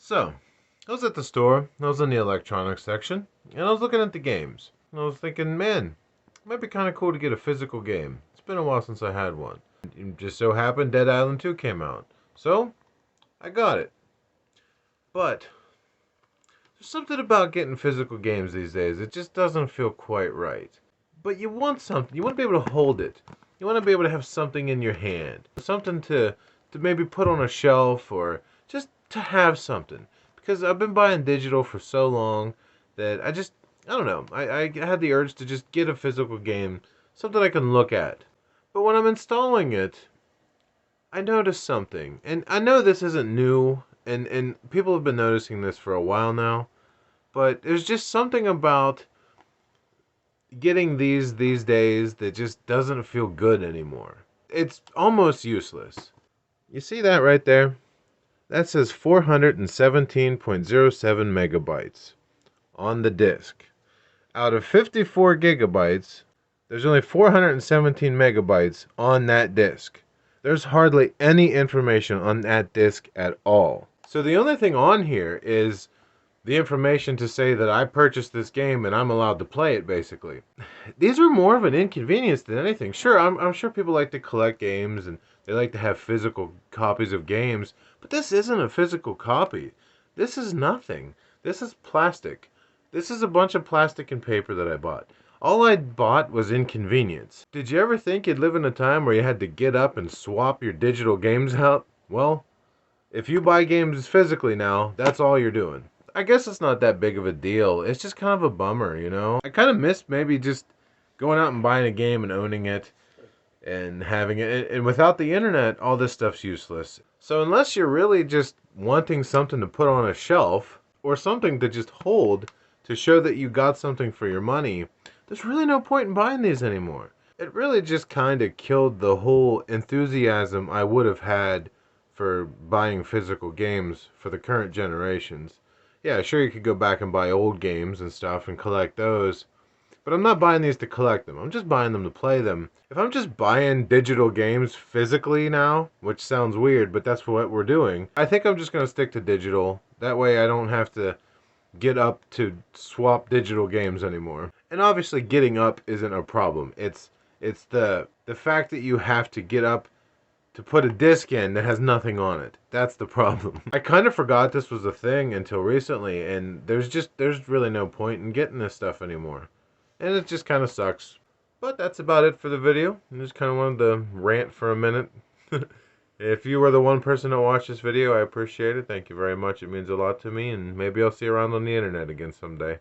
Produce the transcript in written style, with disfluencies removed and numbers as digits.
So, I was at the store, I was in the electronics section, and I was looking at the games. And I was thinking, man, it might be kind of cool to get a physical game. It's been a while since I had one. It just so happened Dead Island 2 came out. So, I got it. But, there's something about getting physical games these days. It just doesn't feel quite right. But you want something. You want to be able to hold it. You want to be able to have something in your hand. Something to maybe put on a shelf or just to have something. Because I've been buying digital for so long that I don't know. I had the urge to just get a physical game. Something I can look at. But when I'm installing it, I noticed something. And I know this isn't new. And people have been noticing this for a while now. But there's just something about getting these days that just doesn't feel good anymore. It's almost useless. You see that right there? That says 417.07 megabytes on the disk. Out of 54 gigabytes, there's only 417 megabytes on that disk. There's hardly any information on that disk at all. So the only thing on here is the information to say that I purchased this game and I'm allowed to play it, basically. These are more of an inconvenience than anything. Sure, I'm sure people like to collect games and they like to have physical copies of games, but this isn't a physical copy. This is nothing. This is plastic. This is a bunch of plastic and paper that I bought. All I bought was inconvenience. Did you ever think you'd live in a time where you had to get up and swap your digital games out? Well, if you buy games physically now, that's all you're doing. I guess it's not that big of a deal. It's just kind of a bummer, you know? I kind of miss maybe just going out and buying a game and owning it and having it. And without the internet, all this stuff's useless. So unless you're really just wanting something to put on a shelf or something to just hold to show that you got something for your money, there's really no point in buying these anymore. It really just kind of killed the whole enthusiasm I would have had for buying physical games for the current generations. Yeah, sure, you could go back and buy old games and stuff and collect those, but I'm not buying these to collect them. I'm just buying them to play them. If I'm just buying digital games physically now, which sounds weird, but that's what we're doing, I think I'm just going to stick to digital. That way I don't have to get up to swap digital games anymore. And obviously getting up isn't a problem. It's the fact that you have to get up to put a disc in that has nothing on it. That's the problem. I kind of forgot this was a thing until recently, and there's really no point in getting this stuff anymore. And it just kind of sucks. But that's about it for the video. I just kind of wanted to rant for a minute. If you were the one person that watched this video, I appreciate it. Thank you very much. It means a lot to me, and maybe I'll see you around on the internet again someday.